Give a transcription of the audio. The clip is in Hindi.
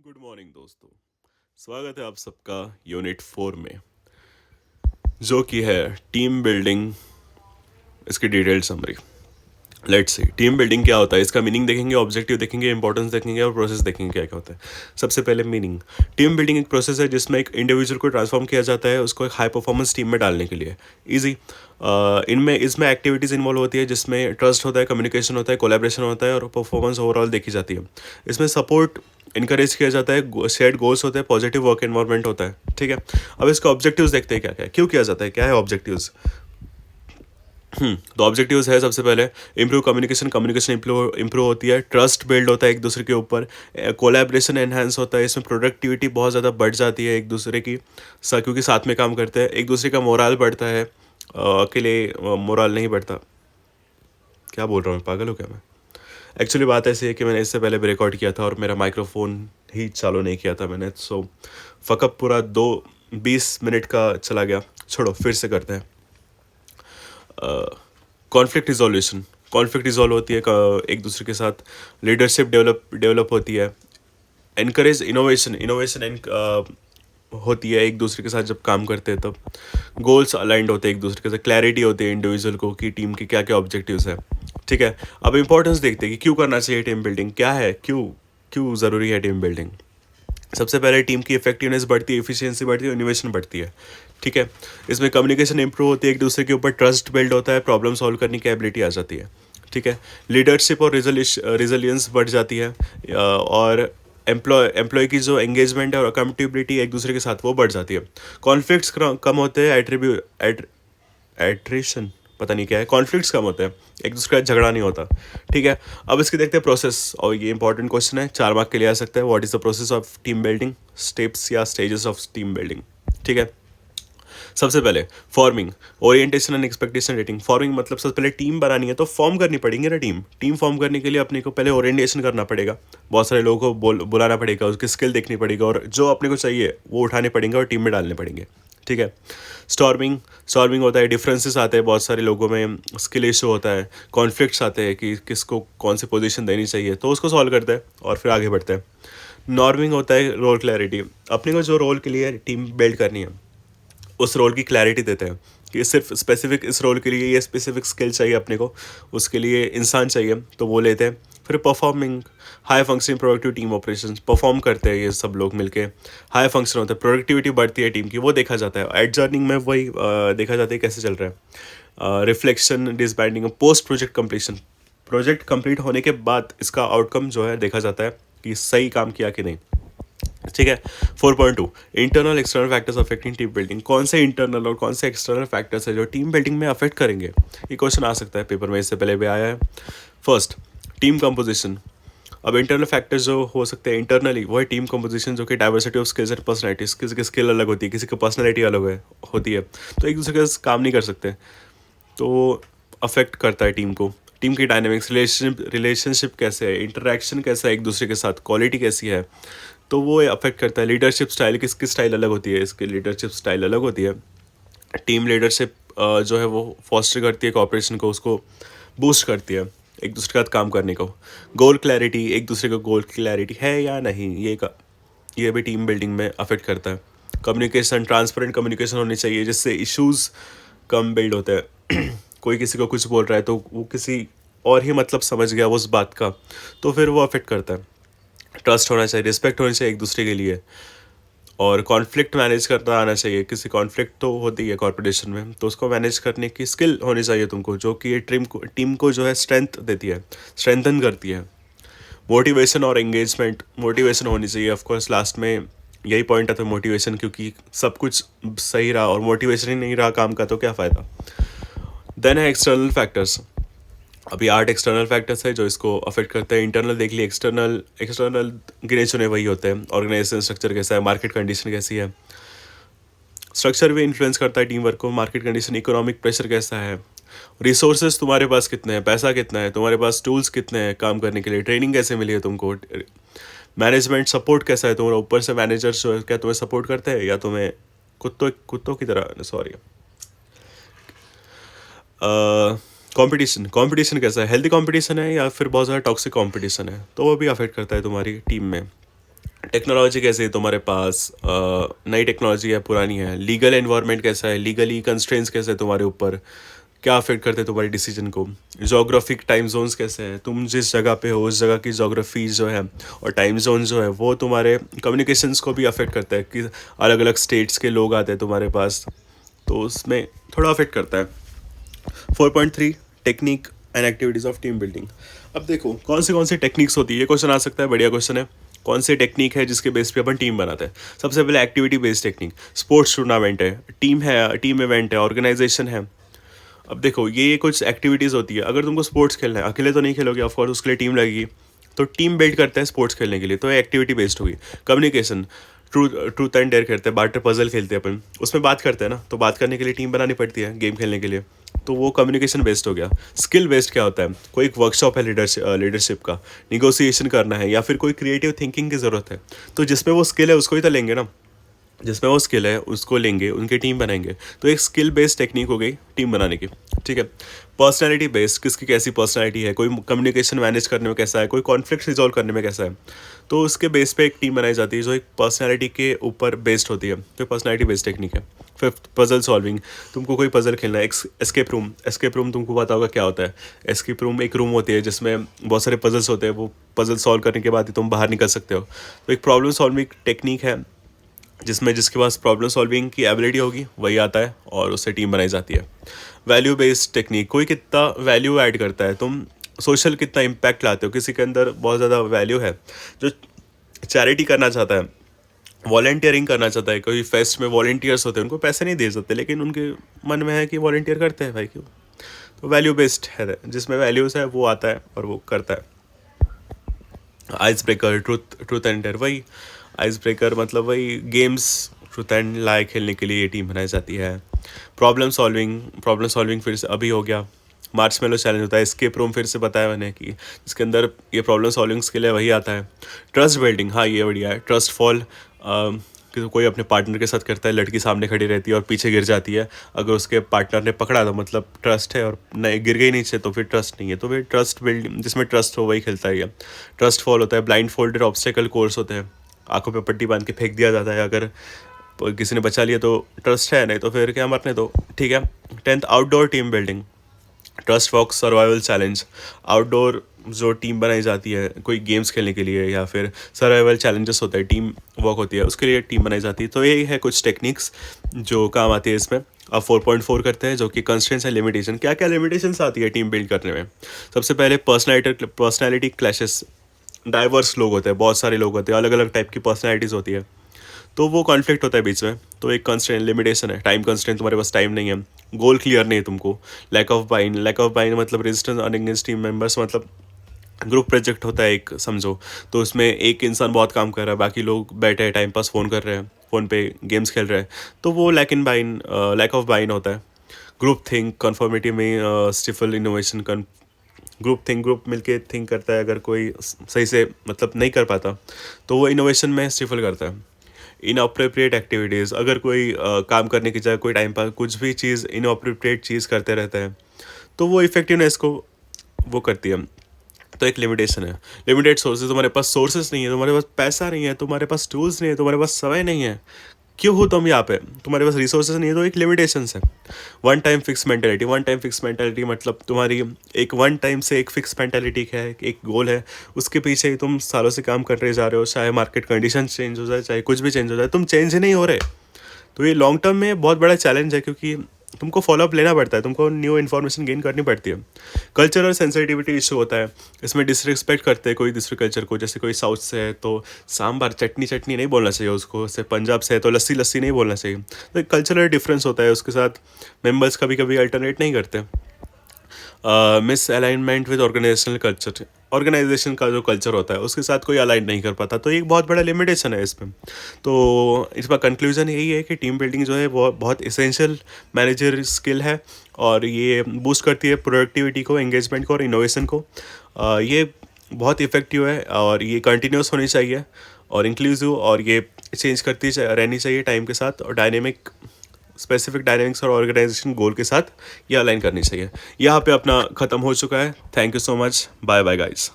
गुड मॉर्निंग दोस्तों। स्वागत है आप सबका यूनिट 4 में, जो कि है टीम बिल्डिंग। इसकी detailed summary. Let's see team building क्या होता है, इसका मीनिंग देखेंगे, ऑब्जेक्टिव देखेंगे, इंपॉर्टेंस देखेंगे और प्रोसेस देखेंगे क्या क्या होता है। सबसे पहले मीनिंग। टीम बिल्डिंग एक प्रोसेस है जिसमें एक इंडिविजुअल को ट्रांसफॉर्म किया जाता है उसको एक हाई परफॉर्मेंस टीम में डालने के लिए। ईजी। इनमें इसमें एक्टिविटीज़ इन्वॉल्व होती है जिसमें ट्रस्ट होता है, कम्युनिकेशन होता है, कोलैबोरेशन होता है और परफॉर्मेंस ओवरऑल देखी जाती है। इसमें सपोर्ट इनकरेज किया जाता है, शेयर्ड गोल्स होते हैं, पॉजिटिव वर्क एनवायरनमेंट होता है। ठीक है। अब इसका ऑब्जेक्टिव्स देखते हैं क्या क्या है, क्यों किया जाता है, क्या है ऑब्जेक्टिव्स। तो ऑब्जेक्टिव्स है सबसे पहले इंप्रूव कम्युनिकेशन, कम्युनिकेशन इंप्रूव होती है, ट्रस्ट बिल्ड होता है एक दूसरे के ऊपर, कोलैबोरेशन एनहांस होता है, इसमें प्रोडक्टिविटी बहुत ज़्यादा बढ़ जाती है एक दूसरे की क्योंकि साथ में काम करते हैं, एक दूसरे का मोराल बढ़ता है। अकेले मोराल नहीं बढ़ता। क्या बोल रहा हूँ, पागल हो क्या मैं। एक्चुअली बात ऐसी है कि मैंने इससे पहले भी रिकॉर्ड किया था और मेरा माइक्रोफोन ही चालू नहीं किया था मैंने, सो फकअप पूरा 20 मिनट का चला गया। छोड़ो, फिर से करते हैं। Conflict resolution. कॉन्फ्लिक्ट रिजॉल्व होती है एक दूसरे के साथ, लीडरशिप डेवलप होती है, एनकरेज इनोवेशन। इनोवेशन होती है एक दूसरे के साथ जब काम करते हैं तब। गोल्स अलाइंड होते हैं एक दूसरे के साथ, क्लैरिटी होती है इंडिविजुअल को कि टीम के क्या क्या ऑब्जेक्टिव्स है। ठीक है। अब इंपॉर्टेंस देखते हैं कि क्यों करना चाहिए टीम बिल्डिंग, क्या है, क्यों क्यों ज़रूरी है टीम बिल्डिंग। सबसे पहले टीम की इफेक्टिवनेस बढ़ती है, इफिशियंसी बढ़ती है, इनोवेशन बढ़ती है। ठीक है। इसमें कम्युनिकेशन इंप्रूव होती है, एक दूसरे के ऊपर ट्रस्ट बिल्ड होता है, प्रॉब्लम सॉल्व करने की एबिलिटी आ जाती है। ठीक है। लीडरशिप और रिजलियंस बढ़ जाती है, और एम्प्लॉय की जो एंगेजमेंट है और अकाउंटेबिलिटी एक दूसरे के साथ वो बढ़ जाती है। कॉन्फ्लिक्ट्स कम होते हैं, एट्रिशन पता नहीं क्या है, कॉन्फ्लिक्ट्स कम होते हैं, एक दूसरे का झगड़ा नहीं होता। ठीक है। अब इसके देखते हैं प्रोसेस, और ये इंपॉर्टेंट क्वेश्चन है, 4 मार्क के लिए आ सकता है। What is the process of team building, steps या स्टेजेस ऑफ टीम बिल्डिंग। ठीक है। सबसे पहले forming, orientation and expectation rating. Forming मतलब सबसे पहले टीम बनानी है तो फॉर्म करनी पड़ेगी ना टीम। टीम फॉर्म करने के लिए अपने को पहले ओरिएंटेशन करना पड़ेगा, बहुत सारे लोगों को बुलाना पड़ेगा, उसकी स्किल देखनी पड़ेगी और जो अपने को चाहिए वो उठाने पड़ेंगे और टीम में डालने पड़ेंगे। ठीक है। स्टॉर्मिंग। स्टॉर्मिंग होता है, डिफरेंसेस आते हैं बहुत सारे लोगों में, स्किल इशू होता है, कॉन्फ्लिक्ट्स आते हैं कि किसको कौन सी पोजीशन देनी चाहिए, तो उसको सॉल्व करते हैं और फिर आगे बढ़ते हैं। नॉर्मिंग होता है रोल क्लैरिटी। अपने को जो रोल के लिए टीम बिल्ड करनी है उस रोल की क्लैरिटी देते हैं कि सिर्फ स्पेसिफिक इस रोल के लिए ये स्पेसिफिक स्किल चाहिए अपने को, उसके लिए इंसान चाहिए, तो वो लेते हैं। फिर performing, high functioning productive team operations, perform करते हैं ये सब लोग मिलके, हाई फंक्शन होता है, प्रोडक्टिविटी बढ़ती है टीम की, वो देखा जाता है। एडजर्निंग में वही देखा जाता है कैसे चल रहा है। Reflection, disbanding, post project completion. Project complete होने के बाद इसका आउटकम जो है देखा जाता है कि सही काम किया कि नहीं। ठीक है। 4.2 internal external factors affecting team building. कौन से इंटरनल और कौन से एक्सटर्नल फैक्टर्स है जो टीम बिल्डिंग में अफेक्ट करेंगे, ये क्वेश्चन आ सकता है पेपर में, इससे पहले भी आया है। First, team composition. अब इंटरनल फैक्टर्स जो हो सकते हैं इंटरनली, वो है टीम कंपोजिशन, जो कि diversity of skills and personalities. किसी की स्किल अलग होती है, किसी की पर्सनैलिटी अलग होती है, तो एक दूसरे के साथ काम नहीं कर सकते, तो अफेक्ट करता है टीम को। टीम की डायनेमिक्स, रिलेशनशिप कैसे है, इंटरेक्शन कैसा है एक दूसरे के साथ, क्वालिटी कैसी है, तो वो अफेक्ट करता है। लीडरशिप स्टाइल, किसकी स्टाइल अलग होती है, इसकी लीडरशिप स्टाइल अलग होती है। टीम लीडरशिप जो है वो फॉस्टर करती है कॉपरेशन को, उसको बूस्ट करती है एक दूसरे के साथ काम करने को। गोल क्लैरिटी, एक दूसरे का गोल क्लैरिटी है या नहीं, ये भी टीम बिल्डिंग में अफेक्ट करता है। कम्युनिकेशन, ट्रांसपेरेंट कम्युनिकेशन होनी चाहिए जिससे इश्यूज कम बिल्ड होते हैं। कोई किसी को कुछ बोल रहा है तो वो किसी और ही मतलब समझ गया वो उस बात का, तो फिर वो अफेक्ट करता है। ट्रस्ट होना चाहिए, रिस्पेक्ट होनी चाहिए एक दूसरे के लिए, और कॉन्फ्लिक्ट मैनेज करता आना चाहिए। किसी कॉन्फ्लिक्ट तो होती है कॉर्पोरेशन में, तो उसको मैनेज करने की स्किल होनी चाहिए तुमको, जो कि ये टीम को जो है स्ट्रेंथ देती है, स्ट्रेंथन करती है। मोटिवेशन और एंगेजमेंट। मोटिवेशन होनी चाहिए ऑफकोर्स, लास्ट में यही पॉइंट आता है मोटिवेशन, क्योंकि सब कुछ सही रहा और मोटिवेशन ही नहीं रहा काम का तो क्या फ़ायदा। देन है एक्सटर्नल फैक्टर्स। अभी 8 एक्सटर्नल फैक्टर्स है जो इसको अफेक्ट करते हैं। इंटरनल देख लिए, एक्सटर्नल एक्सटर्नल गिने चुने वही होते हैं। ऑर्गेनाइजेशन स्ट्रक्चर कैसा है, मार्केट कंडीशन कैसी है, स्ट्रक्चर भी इन्फ्लुएंस करता है टीम वर्क को, मार्केट कंडीशन, इकोनॉमिक प्रेशर कैसा है, रिसोर्सेज तुम्हारे पास कितने हैं, पैसा कितना है तुम्हारे पास, टूल्स कितने हैं काम करने के लिए, ट्रेनिंग कैसे मिली है तुमको, मैनेजमेंट सपोर्ट कैसा है तुम्हारा, ऊपर से मैनेजर्स जो है क्या तुम्हें सपोर्ट करते हैं या तुम्हें कुत्तों कुत्तों की तरह, सॉरी। कंपटीशन, कंपटीशन कैसा है, हेल्दी कंपटीशन है या फिर बहुत ज़्यादा टॉक्सिक कंपटीशन है, तो वो भी अफेक्ट करता है तुम्हारी टीम में। टेक्नोलॉजी कैसे है तुम्हारे पास, नई टेक्नोलॉजी है पुरानी है, लीगल एनवायरनमेंट कैसा है, लीगली कंस्ट्रेंट्स कैसे है तुम्हारे ऊपर, क्या अफेक्ट करते हैं तुम्हारी डिसीजन को, जोग्राफिक टाइम जोन्स कैसे हैं, तुम जिस जगह पे हो उस जगह की जोग्राफी जो है और टाइम जोन जो है वो तुम्हारे कम्युनिकेशंस को भी अफेक्ट करता है कि अलग अलग स्टेट्स के लोग आते हैं तुम्हारे पास, तो उसमें थोड़ा अफेक्ट करता है। 4.3 technique and activities of team building. अब देखो कौन सी टेक्निक्स होती है, ये क्वेश्चन आ सकता है, बढ़िया क्वेश्चन है। कौन सी टेक्निक है जिसके बेस पे अपन टीम बनाते हैं? सबसे पहले activity based technique, sports tournament है, टीम इवेंट है, ऑर्गेनाइजेशन है। अब देखो ये कुछ एक्टिविटीज़ होती है, अगर तुमको स्पोर्ट्स खेलना है, अकेले तो नहीं खेलोगे ऑफकोर्स, उसके लिए टीम लगेगी, तो टीम बिल्ड करते हैं स्पोर्ट्स खेलने के लिए, तो एक्टिविटी बेस्ड होगी। कम्युनिकेशन, ट्रूथ एंड डेयर खेलते हैं, बार्टर पजल खेलते हैं अपन, उसमें बात करते हैं ना, तो बात करने के लिए टीम बनानी पड़ती है गेम खेलने के लिए, तो वो कम्युनिकेशन बेस्ड हो गया। स्किल बेस्ड क्या होता है? कोई एक वर्कशॉप है लीडरशिप का, निगोसिएशन करना है, या फिर कोई क्रिएटिव थिंकिंग की ज़रूरत है, तो जिसमें वो स्किल है उसको ही तो लेंगे ना, जिसमें वो स्किल है उसको लेंगे, उनकी टीम बनाएंगे, तो एक स्किल बेस्ड टेक्निक हो गई टीम बनाने की। ठीक है। पर्सनैलिटी बेस्ड, किसकी कैसी पर्सनैलिटी है, कोई कम्युनिकेशन मैनेज करने में कैसा है, कोई कॉन्फ्लिक्ट रिजॉल्व करने में कैसा है, तो उसके बेस पे एक टीम बनाई जाती है जो एक पर्सनैलिटी के ऊपर बेस्ड होती है, तो पर्सनैलिटी बेस्ड टेक्निक है। फिफ्थ, पजल सॉल्विंग, तुमको कोई पजल खेलना है, एस्केप रूम तुमको पता होगा क्या होता है। एस्केप रूम एक रूम होती है जिसमें बहुत सारे पजल्स होते हैं, वो पजल सॉल्व करने के बाद ही तुम बाहर निकल सकते हो, तो एक प्रॉब्लम सॉल्विंग टेक्निक है जिसमें जिसके पास प्रॉब्लम सॉल्विंग की एबिलिटी होगी वही आता है और उससे टीम बनाई जाती है। वैल्यू बेस्ड टेक्निक, कोई कितना वैल्यू ऐड करता है, तुम सोशल कितना इम्पैक्ट लाते हो, किसी के अंदर बहुत ज़्यादा वैल्यू है जो चैरिटी करना चाहता है, वॉलेंटियरिंग करना चाहता है, कोई फेस्ट में वॉलेंटियर्स होते हैं, उनको पैसे नहीं दे सकते लेकिन उनके मन में है कि वॉलेंटियर करते हैं भाई क्यों, तो वैल्यू बेस्ड है, जिसमें वैल्यूज़ है वो आता है और वो करता है। Ice breaker, truth and dare, वही आइस ब्रेकर मतलब वही गेम्स, ट्रूथ एंड लाई खेलने के लिए ये टीम बनाई जाती है। प्रॉब्लम सॉल्विंग फिर से अभी हो गया। मार्च मेलो चैलेंज होता है, एस्केप रूम फिर से बताया मैंने कि जिसके अंदर ये प्रॉब्लम सॉल्विंग के लिए वही आता है। ट्रस्ट बिल्डिंग, हाँ ये बढ़िया है। ट्रस्ट फॉल, कि तो कोई अपने पार्टनर के साथ करता है, लड़की सामने खड़ी रहती है और पीछे गिर जाती है, अगर उसके पार्टनर ने पकड़ा तो मतलब ट्रस्ट है, और नहीं गिर गई नीचे तो फिर ट्रस्ट नहीं है, तो फिर ट्रस्ट बिल्डिंग जिसमें ट्रस्ट हो वही खेलता है। ट्रस्ट फॉल होता है, ब्लाइंड फोल्डेड ऑब्स्टेकल कोर्स होते हैं, आंखों पे पट्टी बांध के फेंक दिया जाता है, अगर किसी ने बचा लिया तो ट्रस्ट है, नहीं तो फिर क्या मरने दो। ठीक है। 10th, outdoor team building, trust walk survival challenge, outdoor जो टीम बनाई जाती है कोई गेम्स खेलने के लिए या फिर सर्वाइवल चैलेंजेस होता है, टीम वॉक होती है, उसके लिए टीम बनाई जाती है। तो ये है कुछ टेक्निक्स जो काम आती है इसमें। अब 4.4 करते हैं जो कि कंस्ट्रेंट्स एंड लिमिटेशन, क्या क्या लिमिटेशंस आती है टीम बिल्ड करने में। सबसे पहले पर्सनैलिटी क्लैशेस, डाइवर्स लोग होते हैं, बहुत सारे लोग होते हैं, अलग अलग टाइप की पर्सनैलिटीज़ होती है, तो वो कॉन्फ्लिक्ट होता है बीच में, तो एक कंस्ट्रेंट लिमिटेशन है, टाइम कंस्ट्रेंट, तुम्हारे पास टाइम नहीं है, गोल क्लियर नहीं है तुमको। लैक ऑफ बाइन मतलब रेजिस्टेंस अगेंस्ट टीम मेंबर्स, मतलब ग्रुप प्रोजेक्ट होता है एक समझो, तो उसमें एक इंसान बहुत काम कर रहा है, बाकी लोग बैठे हैं टाइम पास फ़ोन कर रहे हैं, फ़ोन पे गेम्स खेल रहे हैं, तो वो लैक ऑफ बाइन होता है। ग्रुप थिंक, कन्फर्मिटी में स्टिफल इनोवेशन, ग्रुप मिलके थिंक करता है, अगर कोई सही से मतलब नहीं कर पाता तो वो इनोवेशन में स्टिफल करता है। इनअप्रोप्रिएट एक्टिविटीज़, अगर कोई काम करने की जगह कोई टाइम पास कुछ भी चीज़ इनअप्रोप्रिएट चीज़ करते रहता है तो वो इफेक्टिवनेस को वो करती है, तो एक लिमिटेशन है। लिमिटेड सोर्सेज, तुम्हारे पास सोर्सेज नहीं है, तुम्हारे पास पैसा नहीं है, तुम्हारे पास टूल्स नहीं है, तुम्हारे पास समय नहीं है, क्यों हो तुम यहाँ पे, तुम्हारे पास रिसोर्सेज नहीं है, तो एक लिमिटेशंस है। वन टाइम फिक्स मेंटेलिटी मतलब तुम्हारी एक वन टाइम से एक फिक्स मेंटेलिटी है, एक गोल है, उसके पीछे ही तुम सालों से काम कर रहे जा रहे हो, चाहे मार्केट कंडीशन चेंज हो जाए, चाहे कुछ भी चेंज हो जाए, तुम चेंज ही नहीं हो रहे, तो ये लॉन्ग टर्म में बहुत बड़ा चैलेंज है, क्योंकि तुमको फॉलोअप लेना पड़ता है, तुमको न्यू इन्फॉर्मेशन गेन करनी पड़ती है। कल्चरल सेंसिटिविटी इशू होता है, इसमें डिसरिस्पेक्ट करते हैं कोई दूसरे कल्चर को, जैसे कोई साउथ से है तो सांभर चटनी नहीं बोलना चाहिए उसको, जैसे पंजाब से है तो लस्सी नहीं बोलना चाहिए, तो एक कल्चरल डिफरेंस होता है, उसके साथ मेंबर्स कभी कभी अल्टरनेट नहीं करते। मिस अलाइनमेंट विद ऑर्गेनाइजेशन का जो कल्चर होता है उसके साथ कोई अलाइन नहीं कर पाता, तो एक बहुत बड़ा लिमिटेशन है इसमें। तो इसका कंक्लूजन यही है कि टीम बिल्डिंग जो है वो बहुत इसेंशियल मैनेजर स्किल है, और ये बूस्ट करती है प्रोडक्टिविटी को, एंगेजमेंट को और इनोवेशन को। ये बहुत इफेक्टिव है और ये कंटिन्यूस होनी चाहिए और इंक्लूसिव, और ये चेंज करती रहनी चाहिए टाइम के साथ, और स्पेसिफिक डायनेमिक्स और ऑर्गेनाइजेशन गोल के साथ ये अलाइन करनी चाहिए। यहाँ पे अपना ख़त्म हो चुका है। Thank you so much, bye bye guys.